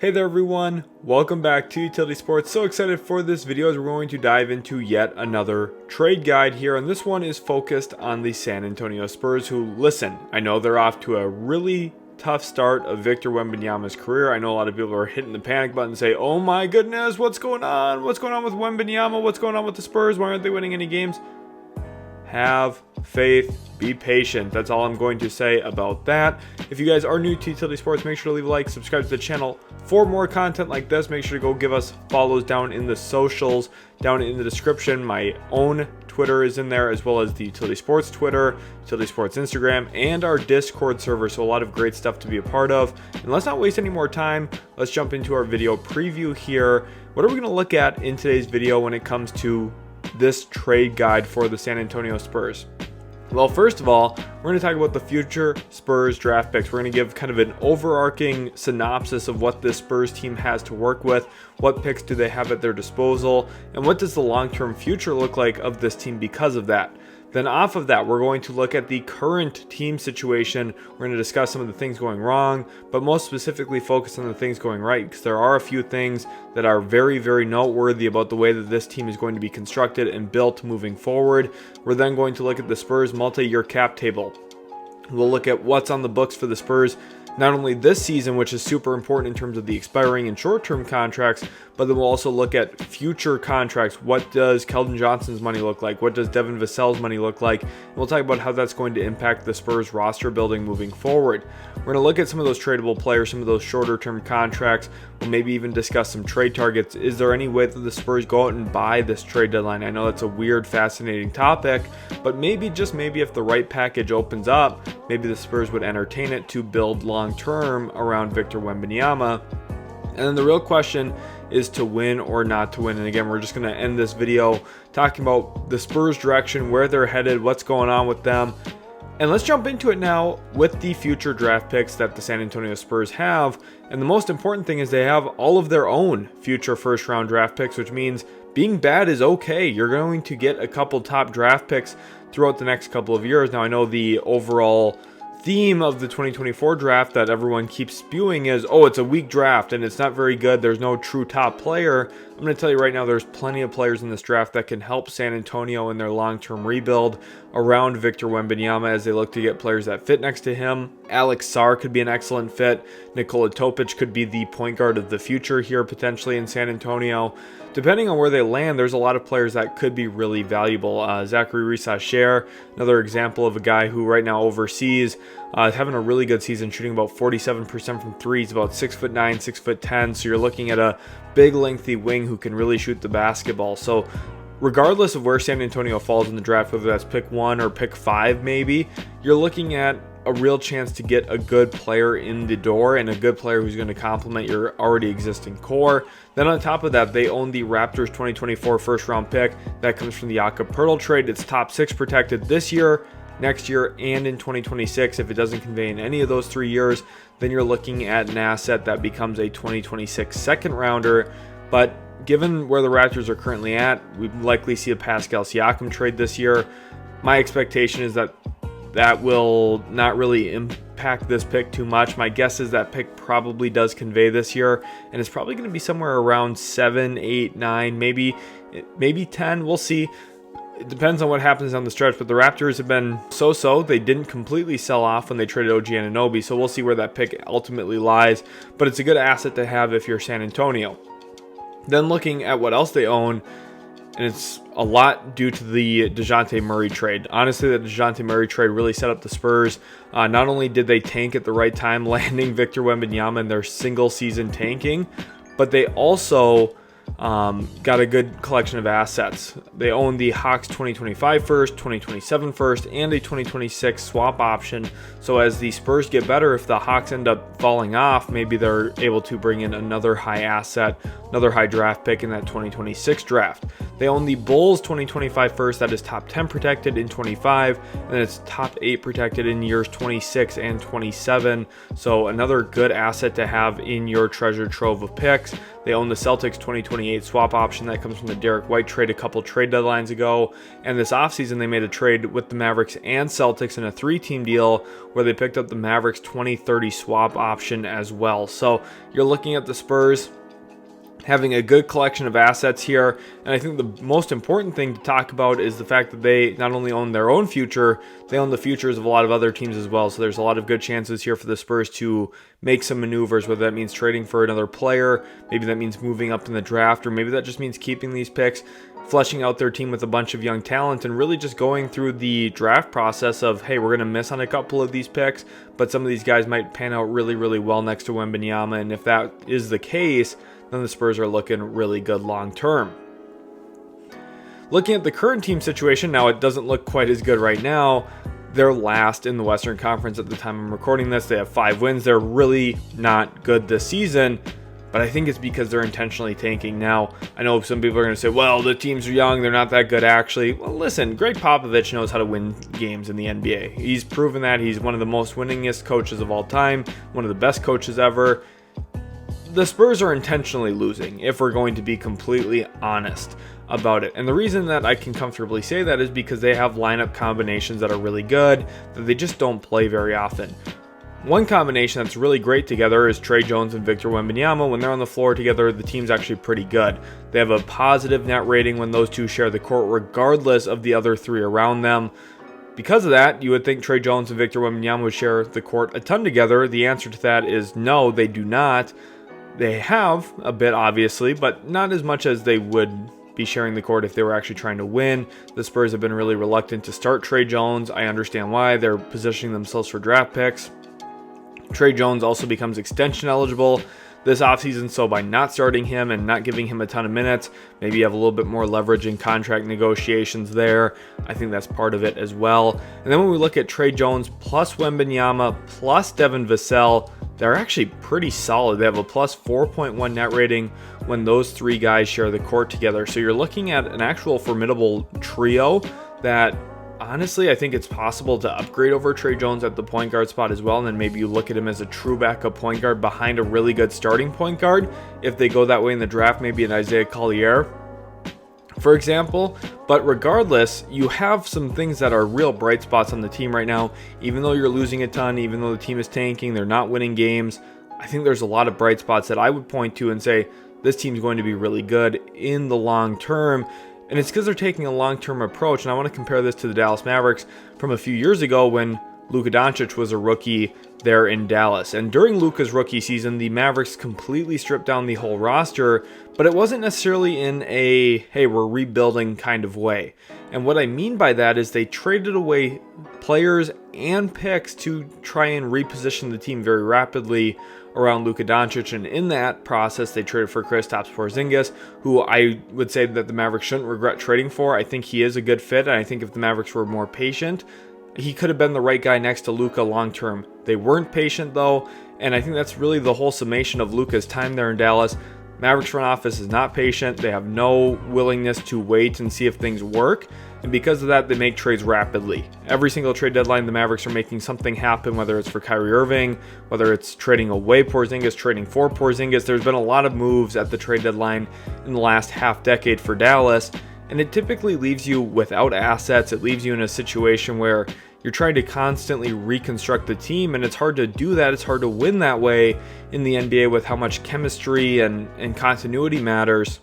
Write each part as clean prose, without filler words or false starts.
Hey there everyone, welcome back to Utility Sports. So excited for this video as we're going to dive into yet another trade guide here, and this one is focused on the San Antonio Spurs, who, listen, I know they're off to a really tough start of Victor Wembanyama's career. I know a lot of people are hitting the panic button and say, oh my goodness, what's going on? What's going on with Wembanyama? What's going on with the Spurs? Why aren't they winning any games? Have faith, be patient. That's all I'm going to say about that. If you guys are new to Utility Sports, make sure to leave a like, subscribe to the channel for more content like this. Make sure to go give us follows down in the socials, down in the description. My own Twitter is in there, as well as the Utility Sports Twitter, Utility Sports Instagram, and our Discord server. So a lot of great stuff to be a part of. And let's not waste any more time. Let's jump into our video preview here. What are we going to look at in today's video when it comes to this trade guide for the San Antonio Spurs? Well, first of all, we're going to talk about the future Spurs draft picks. We're going to give kind of an overarching synopsis of what this Spurs team has to work with, what picks do they have at their disposal, and what does the long-term future look like of this team because of that. Then off of that, we're going to look at the current team situation. We're going to discuss some of the things going wrong, but most specifically focus on the things going right, because there are a few things that are very, very noteworthy about the way that this team is going to be constructed and built moving forward. We're then going to look at the Spurs multi-year cap table. We'll look at what's on the books for the Spurs, not only this season, which is super important in terms of the expiring and short-term contracts, but then we'll also look at future contracts. What does Keldon Johnson's money look like? What does Devin Vassell's money look like? And we'll talk about how that's going to impact the Spurs roster building moving forward. We're going to look at some of those tradable players, some of those shorter-term contracts. We'll maybe even discuss some trade targets. Is there any way that the Spurs go out and buy this trade deadline? I know that's a weird, fascinating topic, but maybe, just maybe, if the right package opens up, maybe the Spurs would entertain it to build long-term around Victor Wembanyama. And then the real question is to win or not to win. And again, we're just going to end this video talking about the Spurs direction, where they're headed, what's going on with them. And let's jump into it now with the future draft picks that the San Antonio Spurs have. And the most important thing is they have all of their own future first-round draft picks, which means being bad is okay. You're going to get a couple top draft picks throughout the next couple of years. Now, I know the overall theme of the 2024 draft that everyone keeps spewing is, oh, it's a weak draft and it's not very good, there's no true top player. I'm going to tell you right now, there's plenty of players in this draft that can help San Antonio in their long-term rebuild around Victor Wembanyama as they look to get players that fit next to him. Alex Sarr could be an excellent fit. Nikola Topic could be the point guard of the future here potentially in San Antonio. Depending on where they land, there's a lot of players that could be really valuable. Zachary Risa-Sher, another example of a guy who right now overseas is having a really good season, shooting about 47% from threes, about 6'9", 6'10". So you're looking at a big, lengthy wing who can really shoot the basketball. So regardless of where San Antonio falls in the draft, whether that's pick 1 or pick 5 maybe, you're looking at a real chance to get a good player in the door and a good player who's going to complement your already existing core. Then on top of that, they own the Raptors 2024 first round pick that comes from the Jakob Poeltl trade. It's top 6 protected this year, next year, and in 2026. If it doesn't convey in any of those 3 years, then you're looking at an asset that becomes a 2026 second rounder. But given where the Raptors are currently at, we'd likely see a Pascal Siakam trade this year. My expectation is that will not really impact this pick too much. My guess is that pick probably does convey this year, and it's probably going to be somewhere around 7, 8, 9, maybe 10. We'll see. It depends on what happens on the stretch, but the Raptors have been so-so. They didn't completely sell off when they traded OG Anunoby, so we'll see where that pick ultimately lies, but it's a good asset to have if you're San Antonio. Then looking at what else they own, and it's a lot due to the DeJounte Murray trade. Honestly, the DeJounte Murray trade really set up the Spurs. Not only did they tank at the right time, landing Victor Wembanyama in their single-season tanking, but they also got a good collection of assets. They own the Hawks 2025 first, 2027 first, and a 2026 swap option. So as the Spurs get better, if the Hawks end up falling off, maybe they're able to bring in another high asset, another high draft pick in that 2026 draft. They own the Bulls 2025 first, that is top 10 protected in 25, and it's top 8 protected in years 26 and 27. So another good asset to have in your treasure trove of picks. They own the Celtics 2028 swap option that comes from the Derek White trade a couple trade deadlines ago. And this offseason, they made a trade with the Mavericks and Celtics in a 3-team deal where they picked up the Mavericks 2030 swap option as well. So you're looking at the Spurs having a good collection of assets here, and I think the most important thing to talk about is the fact that they not only own their own future, they own the futures of a lot of other teams as well. So there's a lot of good chances here for the Spurs to make some maneuvers, whether that means trading for another player, maybe that means moving up in the draft, or maybe that just means keeping these picks, fleshing out their team with a bunch of young talent, and really just going through the draft process of, hey, we're going to miss on a couple of these picks, but some of these guys might pan out really, really well next to Wembanyama, and if that is the case, then the Spurs are looking really good long term. Looking at the current team situation, now it doesn't look quite as good right now. They're last in the Western Conference at the time I'm recording this. They have 5 wins. They're really not good this season, but I think it's because they're intentionally tanking. Now, I know some people are going to say, well, the teams are young, they're not that good actually. Well, listen, Greg Popovich knows how to win games in the NBA. He's proven that. He's one of the most winningest coaches of all time, one of the best coaches ever. The Spurs are intentionally losing, if we're going to be completely honest about it. And the reason that I can comfortably say that is because they have lineup combinations that are really good, that they just don't play very often. One combination that's really great together is Trae Jones and Victor Wembanyama. When they're on the floor together, the team's actually pretty good. They have a positive net rating when those two share the court, regardless of the other 3 around them. Because of that, you would think Trae Jones and Victor Wembanyama would share the court a ton together. The answer to that is no, they do not. They have a bit, obviously, but not as much as they would be sharing the court if they were actually trying to win. The Spurs have been really reluctant to start Trae Jones. I understand why. They're positioning themselves for draft picks. Trae Jones also becomes extension eligible this offseason, so by not starting him and not giving him a ton of minutes, maybe you have a little bit more leverage in contract negotiations there. I think that's part of it as well. And then when we look at Trae Jones plus Wembanyama plus Devin Vassell, they're actually pretty solid. They have a plus 4.1 net rating when those 3 guys share the court together. So you're looking at an actual formidable trio that honestly, I think it's possible to upgrade over Trae Jones at the point guard spot as well, and then maybe you look at him as a true backup point guard behind a really good starting point guard. If they go that way in the draft, maybe an Isaiah Collier, for example. But regardless, you have some things that are real bright spots on the team right now. Even though you're losing a ton, even though the team is tanking, they're not winning games, I think there's a lot of bright spots that I would point to and say, this team's going to be really good in the long term. And it's because they're taking a long-term approach. And I want to compare this to the Dallas Mavericks from a few years ago when Luka Doncic was a rookie there in Dallas. And during Luka's rookie season, the Mavericks completely stripped down the whole roster, but it wasn't necessarily in a, hey, we're rebuilding kind of way. And what I mean by that is they traded away players and picks to try and reposition the team very rapidly around Luka Doncic, and in that process, they traded for Kristaps Porzingis, who I would say that the Mavericks shouldn't regret trading for. I think he is a good fit, and I think if the Mavericks were more patient, he could have been the right guy next to Luka long term. They weren't patient though, and I think that's really the whole summation of Luka's time there in Dallas. Mavericks front office is not patient. They have no willingness to wait and see if things work. And because of that, they make trades rapidly. Every single trade deadline, the Mavericks are making something happen, whether it's for Kyrie Irving, whether it's trading away Porzingis, trading for Porzingis. There's been a lot of moves at the trade deadline in the last half decade for Dallas. And it typically leaves you without assets. It leaves you in a situation where you're trying to constantly reconstruct the team, and it's hard to do that. It's hard to win that way in the NBA with how much chemistry and continuity matters.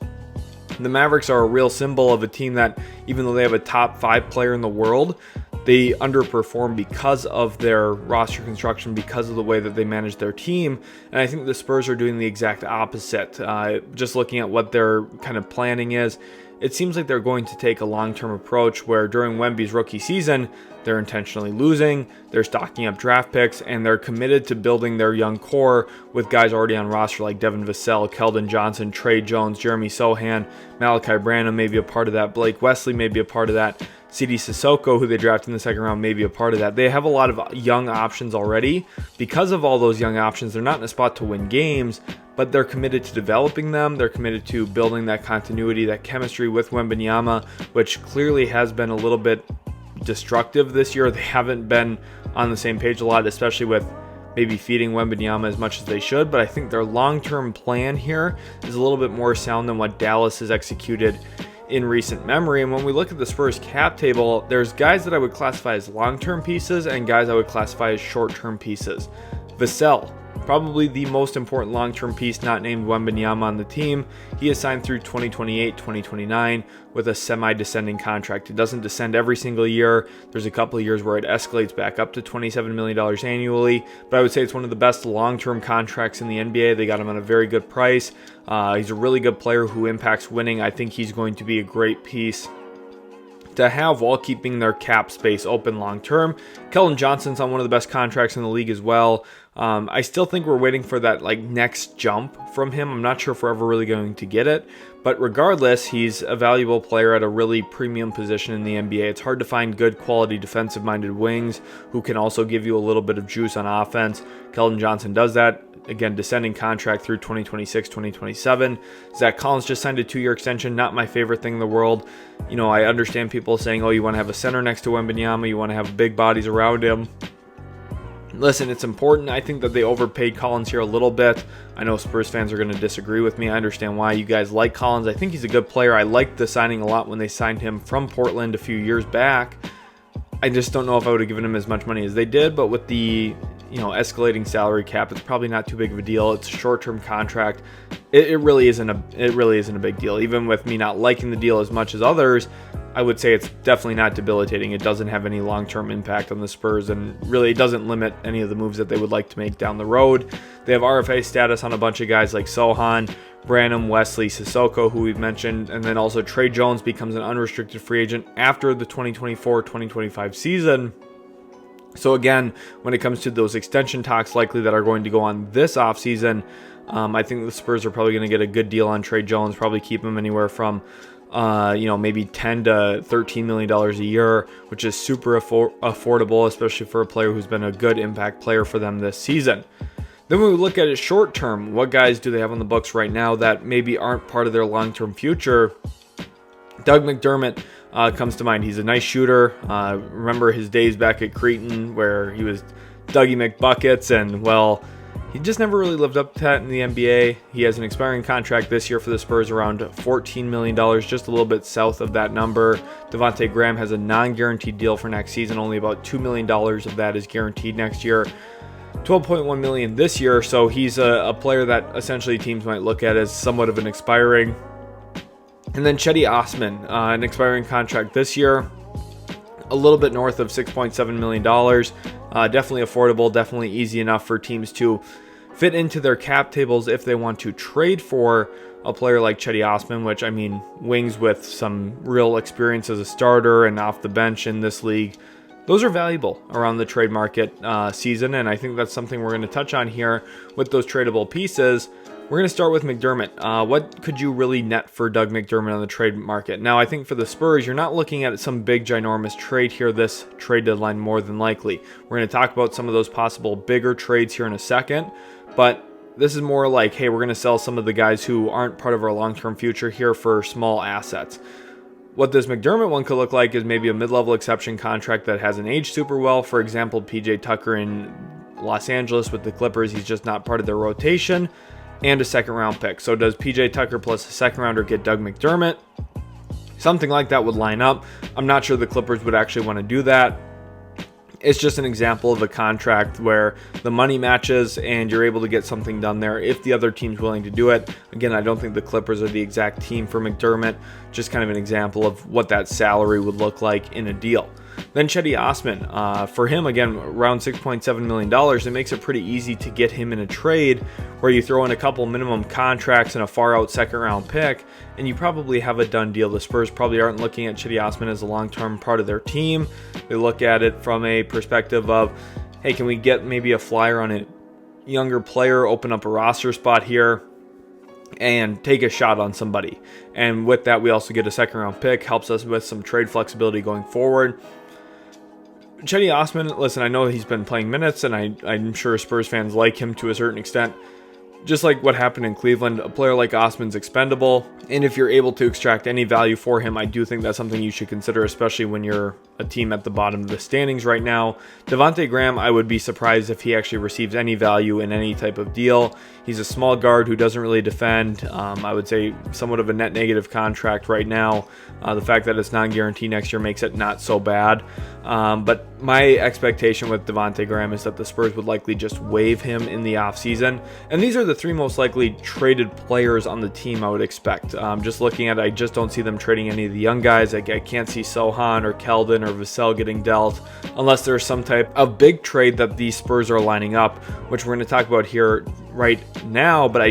The Mavericks are a real symbol of a team that, even though they have a top 5 player in the world, they underperform because of their roster construction, because of the way that they manage their team. And I think the Spurs are doing the exact opposite. Just looking at what their kind of planning is, it seems like they're going to take a long-term approach where during Wemby's rookie season, they're intentionally losing, they're stocking up draft picks, and they're committed to building their young core with guys already on roster like Devin Vassell, Keldon Johnson, Trae Jones, Jeremy Sohan, Malachi Branham may be a part of that, Blake Wesley may be a part of that, CD Sissoko, who they drafted in the second round, may be a part of that. They have a lot of young options already. Because of all those young options, they're not in a spot to win games, but they're committed to developing them. They're committed to building that continuity, that chemistry with Wembanyama, which clearly has been a little bit destructive this year. They haven't been on the same page a lot, especially with maybe feeding Wembanyama as much as they should, but I think their long-term plan here is a little bit more sound than what Dallas has executed in recent memory. And when we look at the Spurs cap table, there's guys that I would classify as long-term pieces and guys I would classify as short-term pieces. Vassell, probably the most important long-term piece not named Wembanyama on the team. He is signed through 2028, 2029 with a semi-descending contract. It doesn't descend every single year. There's a couple of years where it escalates back up to $27 million annually, but I would say it's one of the best long-term contracts in the NBA. They got him at a very good price. He's a really good player who impacts winning. I think he's going to be a great piece to have while keeping their cap space open long term. Keldon Johnson's on one of the best contracts in the league as well. I still think we're waiting for that next jump from him. I'm not sure if we're ever really going to get it, but regardless, he's a valuable player at a really premium position in the NBA. It's hard to find good quality defensive minded wings who can also give you a little bit of juice on offense. Keldon Johnson does that. Again, descending contract through 2026, 2027. Zach Collins just signed a 2-year extension. Not my favorite thing in the world. I understand people saying, oh, you want to have a center next to Wembanyama, you want to have big bodies around him. Listen, it's important. I think that they overpaid Collins here a little bit. I know Spurs fans are going to disagree with me. I understand why you guys like Collins. I think he's a good player. I liked the signing a lot when they signed him from Portland a few years back. I just don't know if I would have given him as much money as they did, but with the escalating salary cap, it's probably not too big of a deal. It's a short-term contract. It really isn't a big deal. Even with me not liking the deal as much as others, I would say it's definitely not debilitating. It doesn't have any long-term impact on the Spurs, and really it doesn't limit any of the moves that they would like to make down the road. They have RFA status on a bunch of guys like Sohan, Branham, Wesley, Sissoko, who we've mentioned, and then also Trae Jones becomes an unrestricted free agent after the 2024-2025 season. So again, when it comes to those extension talks likely that are going to go on this offseason, I think the Spurs are probably going to get a good deal on Trae Jones, probably keep him anywhere from maybe $10 to $13 million a year, which is super affordable, especially for a player who's been a good impact player for them this season. Then when we look at it short term, what guys do they have on the books right now that maybe aren't part of their long-term future? Doug McDermott comes to mind. He's a nice shooter. Remember his days back at Creighton where he was Dougie McBuckets, and well, he just never really lived up to that in the NBA. He has an expiring contract this year for the Spurs around $14 million, just a little bit south of that number. Devontae Graham has a non-guaranteed deal for next season. Only about $2 million of that is guaranteed next year. $12.1 million this year, so he's a player that essentially teams might look at as somewhat of an expiring. And then Cedi Osman, an expiring contract this year, a little bit north of $6.7 million. Definitely affordable, definitely easy enough for teams to fit into their cap tables if they want to trade for a player like Cedi Osman, which, I mean, wings with some real experience as a starter and off the bench in this league. Those are valuable around the trade market season, and I think that's something we're going to touch on here with those tradable pieces. We're going to start with McDermott. What could you really net for Doug McDermott on the trade market? Now, I think for the Spurs, you're not looking at some big, ginormous trade here this trade deadline more than likely. We're going to talk about some of those possible bigger trades here in a second, but this is more like, hey, we're going to sell some of the guys who aren't part of our long-term future here for small assets. What this McDermott one could look like is maybe a mid-level exception contract that hasn't aged super well. For example, PJ Tucker in Los Angeles with the Clippers, he's just not part of their rotation, and a second-round pick. So does PJ Tucker plus a second-rounder get Doug McDermott? Something like that would line up. I'm not sure the Clippers would actually want to do that. It's just an example of a contract where the money matches and you're able to get something done there if the other team's willing to do it. Again, I don't think the Clippers are the exact team for McDermott. Just kind of an example of what that salary would look like in a deal. Then Cedi Osman, for him, again, around $6.7 million, it makes it pretty easy to get him in a trade where you throw in a couple minimum contracts and a far-out second-round pick, and you probably have a done deal. The Spurs probably aren't looking at Cedi Osman as a long-term part of their team. They look at it from a perspective of, hey, can we get maybe a flyer on a younger player, open up a roster spot here, and take a shot on somebody. And with that, we also get a second-round pick, helps us with some trade flexibility going forward. Cedi Osman, listen, I know he's been playing minutes, and I'm sure Spurs fans like him to a certain extent. just like what happened in Cleveland, a player like Osman's expendable, and if you're able to extract any value for him, I do think that's something you should consider, especially when you're a team at the bottom of the standings right now. Devontae Graham, I would be surprised if he actually receives any value in any type of deal. He's a small guard who doesn't really defend. I would say somewhat of a net negative contract right now. The fact that it's non-guaranteed next year makes it not so bad. But my expectation with Devontae Graham is that the Spurs would likely just waive him in the offseason. And these are the three most likely traded players on the team I would expect. Just looking at it, I just don't see them trading any of the young guys. I can't see Sohan or Keldon or Vassell getting dealt unless there's some type of big trade that the Spurs are lining up, which we're going to talk about here right now. But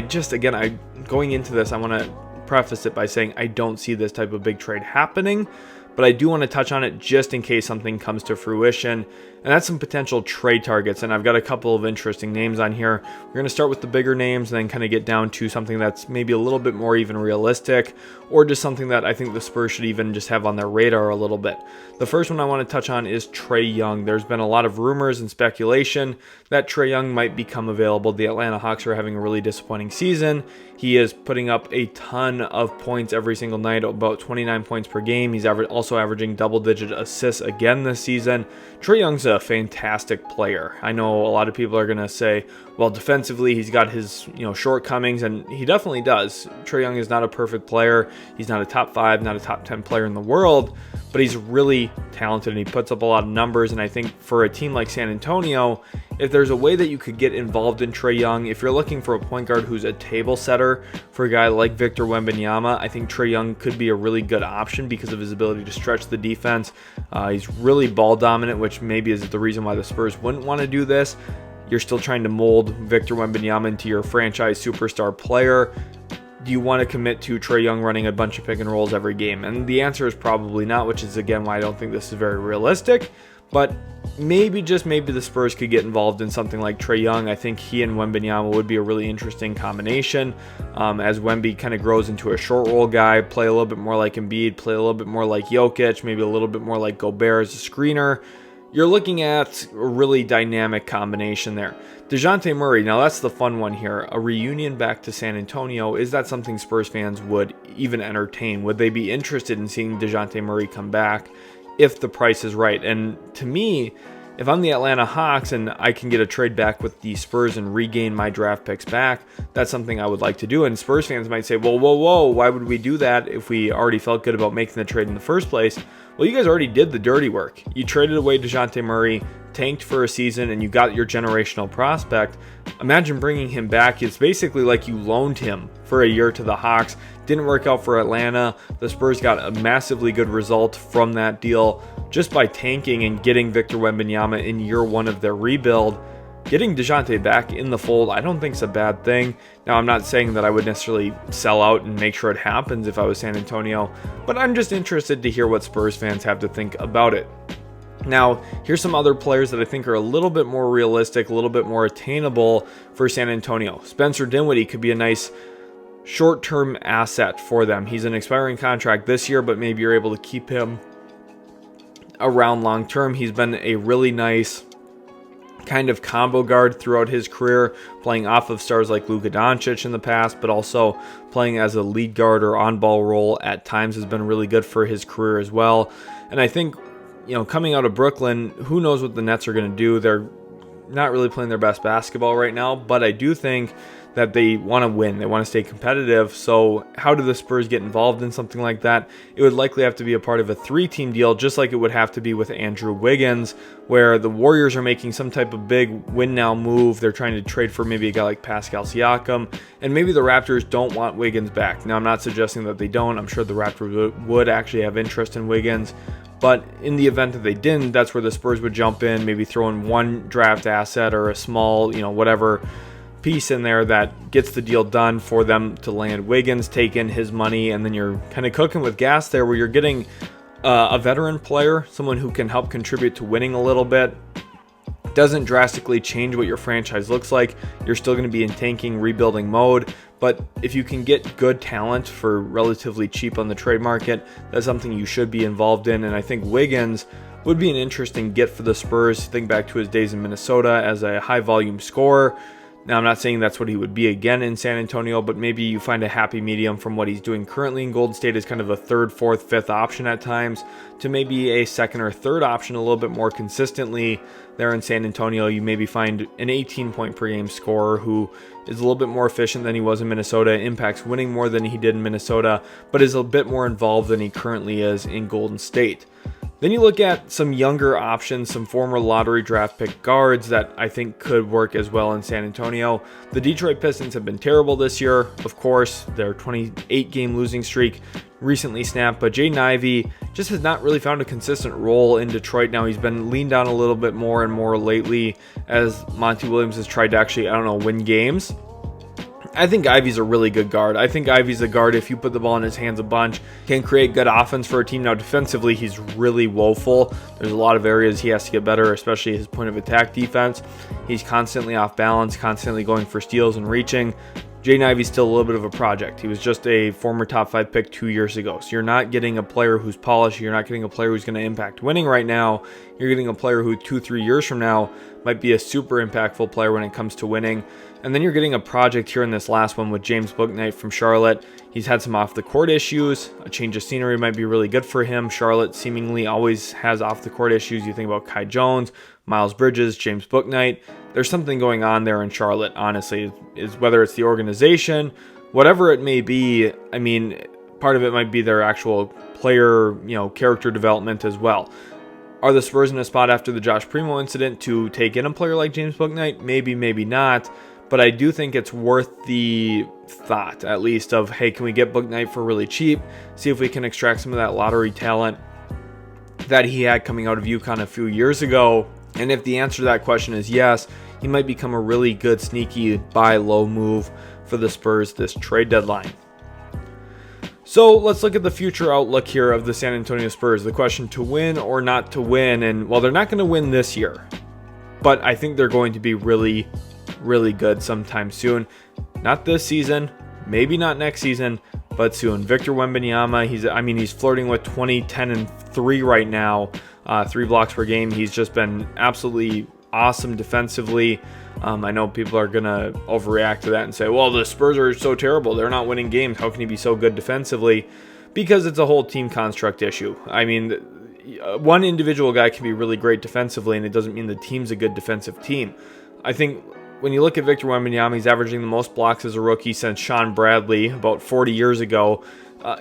going into this, I want to preface it by saying I don't see this type of big trade happening, but I do want to touch on it just in case something comes to fruition, and that's some potential trade targets. And I've got a couple of interesting names on here. We're going to start with the bigger names and then kind of get down to something that's maybe a little bit more even realistic, or just something that I think the Spurs should even just have on their radar a little bit. The first one I want to touch on is Trae Young. There's been a lot of rumors and speculation that Trae Young might become available. The Atlanta Hawks are having a really disappointing season. He is putting up a ton of points every single night, about 29 points per game. He's also averaging double-digit assists again this season. Trae Young's a fantastic player. I know a lot of people are going to say, well, defensively, he's got his shortcomings, and he definitely does. Trae Young is not a perfect player. He's not a top 5, not a top 10 player in the world, but he's really talented and he puts up a lot of numbers. And I think for a team like San Antonio, if there's a way that you could get involved in Trae Young, if you're looking for a point guard who's a table setter for a guy like Victor Wembanyama, I think Trae Young could be a really good option because of his ability to stretch the defense. He's really ball dominant, which maybe is the reason why the Spurs wouldn't want to do this. You're still trying to mold Victor Wembanyama into your franchise superstar player. Do you want to commit to Trae Young running a bunch of pick and rolls every game? And the answer is probably not, which is again why I don't think this is very realistic. But maybe, just maybe, the Spurs could get involved in something like Trae Young. I think he and Wembanyama would be a really interesting combination as Wemby kind of grows into a short roll guy, play a little bit more like Embiid, play a little bit more like Jokic, maybe a little bit more like Gobert as a screener. You're looking at a really dynamic combination there. DeJounte Murray, now that's the fun one here. A reunion back to San Antonio, is that something Spurs fans would even entertain? Would they be interested in seeing DeJounte Murray come back if the price is right? And to me, if I'm the Atlanta Hawks and I can get a trade back with the Spurs and regain my draft picks back, that's something I would like to do. And Spurs fans might say, well, whoa, why would we do that if we already felt good about making the trade in the first place? Well, you guys already did the dirty work. You traded away DeJounte Murray, tanked for a season, and you got your generational prospect. Imagine bringing him back. It's basically like you loaned him for a year to the Hawks. Didn't work out for Atlanta. The Spurs got a massively good result from that deal just by tanking and getting Victor Wembanyama in year one of their rebuild. Getting DeJounte back in the fold, I don't think is a bad thing. Now, I'm not saying that I would necessarily sell out and make sure it happens if I was San Antonio, but I'm just interested to hear what Spurs fans have to think about it. Now, here's some other players that I think are a little bit more realistic, a little bit more attainable for San Antonio. Spencer Dinwiddie could be a nice short-term asset for them. He's an expiring contract this year, but maybe you're able to keep him around long-term. He's been a really nice kind of combo guard throughout his career, playing off of stars like Luka Doncic in the past, but also playing as a lead guard or on-ball role at times has been really good for his career as well. And I think, coming out of Brooklyn, who knows what the Nets are going to do. They're not really playing their best basketball right now, but I do think that they want to win. They want to stay competitive. So how do the Spurs get involved in something like that? It would likely have to be a part of a 3-team deal, just like it would have to be with Andrew Wiggins, where the Warriors are making some type of big win-now move. They're trying to trade for maybe a guy like Pascal Siakam, and maybe the Raptors don't want Wiggins back. Now, I'm not suggesting that they don't. I'm sure the Raptors would actually have interest in Wiggins. But in the event that they didn't, that's where the Spurs would jump in, maybe throw in one draft asset or a small, whatever piece in there that gets the deal done for them to land Wiggins, take in his money, and then you're kind of cooking with gas there, where you're getting a veteran player, someone who can help contribute to winning a little bit. Doesn't drastically change what your franchise looks like. You're still going to be in tanking, rebuilding mode. But if you can get good talent for relatively cheap on the trade market, that's something you should be involved in. And I think Wiggins would be an interesting get for the Spurs. Think back to his days in Minnesota as a high-volume scorer. Now, I'm not saying that's what he would be again in San Antonio, but maybe you find a happy medium from what he's doing currently in Golden State as kind of a third, fourth, fifth option at times to maybe a second or third option a little bit more consistently there in San Antonio. You maybe find an 18-point per game scorer who is a little bit more efficient than he was in Minnesota, impacts winning more than he did in Minnesota, but is a bit more involved than he currently is in Golden State. Then you look at some younger options, some former lottery draft pick guards that I think could work as well in San Antonio. The Detroit Pistons have been terrible this year. Of course, their 28-game losing streak recently snapped, but Jaden Ivey just has not really found a consistent role in Detroit. Now he's been leaned on a little bit more and more lately as Monty Williams has tried to actually, win games. I think Ivey's a really good guard. I think Ivey's a guard, if you put the ball in his hands a bunch, can create good offense for a team. Now, defensively, he's really woeful. There's a lot of areas he has to get better, especially his point of attack defense. He's constantly off balance, constantly going for steals and reaching. Jaden Ivey's still a little bit of a project. He was just a former top 5 pick 2 years ago. So you're not getting a player who's polished. You're not getting a player who's going to impact winning right now. You're getting a player who 2-3 years from now might be a super impactful player when it comes to winning. And then you're getting a project here in this last one with James Bouknight from Charlotte. He's had some off the court issues. A change of scenery might be really good for him. Charlotte seemingly always has off the court issues. You think about Kai Jones, Miles Bridges, James Bouknight. There's something going on there in Charlotte, honestly, is whether it's the organization, whatever it may be. I mean, part of it might be their actual player, character development as well. Are the Spurs in a spot after the Josh Primo incident to take in a player like James Bouknight? Maybe, maybe not. But I do think it's worth the thought, at least, of, hey, can we get Bouknight for really cheap? See if we can extract some of that lottery talent that he had coming out of UConn a few years ago. And if the answer to that question is yes, he might become a really good sneaky buy low move for the Spurs this trade deadline. So let's look at the future outlook here of the San Antonio Spurs. The question, to win or not to win. And, well, they're not going to win this year, but I think they're going to be really good sometime soon. Not this season, maybe not next season, but soon. Victor Wembanyama, he's flirting with 20, 10, and 3 right now, 3 blocks per game. He's just been absolutely awesome defensively. I know people are going to overreact to that and say, well, the Spurs are so terrible. They're not winning games. How can he be so good defensively? Because it's a whole team construct issue. I mean, one individual guy can be really great defensively, and it doesn't mean the team's a good defensive team. I think when you look at Victor Wembanyama, he's averaging the most blocks as a rookie since Sean Bradley about 40 years ago.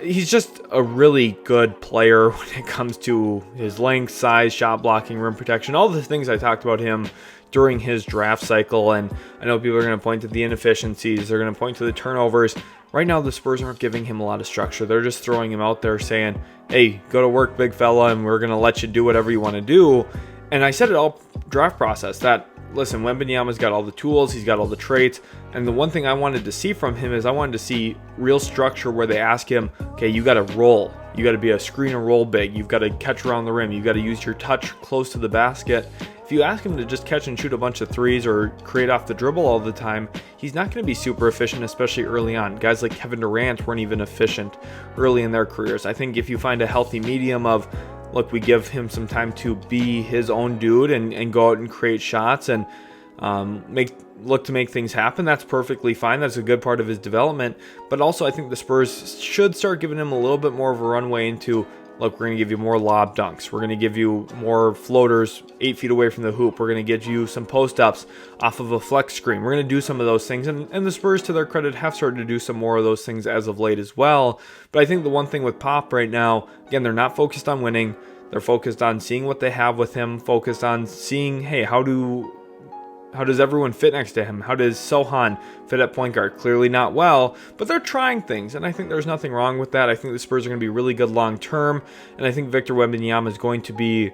He's just a really good player when it comes to his length, size, shot blocking, rim protection, all the things I talked about him during his draft cycle. And I know people are going to point to the inefficiencies. They're going to point to the turnovers. Right now, the Spurs aren't giving him a lot of structure. They're just throwing him out there saying, hey, go to work, big fella, and we're going to let you do whatever you want to do. And I said it all draft process that, listen, Wembanyama's got all the tools, he's got all the traits, and the one thing I wanted to see from him is I wanted to see real structure where they ask him, okay, you got to roll, you got to be a screen and roll big, you've got to catch around the rim, you've got to use your touch close to the basket. If you ask him to just catch and shoot a bunch of threes or create off the dribble all the time, he's not going to be super efficient, especially early on. Guys like Kevin Durant weren't even efficient early in their careers. I think if you find a healthy medium of, look, we give him some time to be his own dude and go out and create shots and look to make things happen, that's perfectly fine. That's a good part of his development. But also, I think the Spurs should start giving him a little bit more of a runway into, look, we're going to give you more lob dunks. We're going to give you more floaters 8 feet away from the hoop. We're going to get you some post-ups off of a flex screen. We're going to do some of those things. And the Spurs, to their credit, have started to do some more of those things as of late as well. But I think the one thing with Pop right now, again, they're not focused on winning. They're focused on seeing what they have with him, focused on seeing, hey, how does everyone fit next to him? How does Sohan fit at point guard? Clearly not well, but they're trying things, and I think there's nothing wrong with that. I think the Spurs are going to be really good long term, and I think Victor Wembanyama is going to be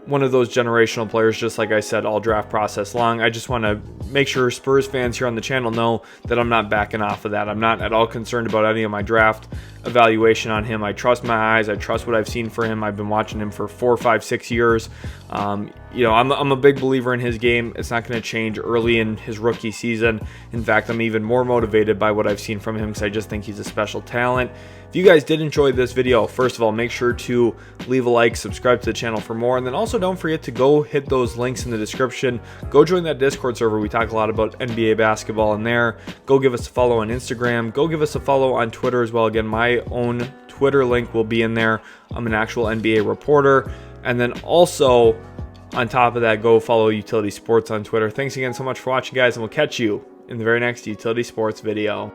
one of those generational players, just like I said, all draft process long. I just want to make sure Spurs fans here on the channel know that I'm not backing off of that. I'm not at all concerned about any of my draft evaluation on him. I trust my eyes. I trust what I've seen for him. I've been watching him for 4, 5, 6 years. You know, I'm a big believer in his game. It's not going to change early in his rookie season. In fact, I'm even more motivated by what I've seen from him because I just think he's a special talent. If you guys did enjoy this video, first of all, make sure to leave a like, subscribe to the channel for more, and then also don't forget to go hit those links in the description. Go join that Discord server. We talk a lot about NBA basketball in there. Go give us a follow on Instagram. Go give us a follow on Twitter as well. Again, my own Twitter link will be in there. I'm an actual NBA reporter. And then also, on top of that, go follow Utility Sports on Twitter. Thanks again so much for watching, guys, and we'll catch you in the very next Utility Sports video.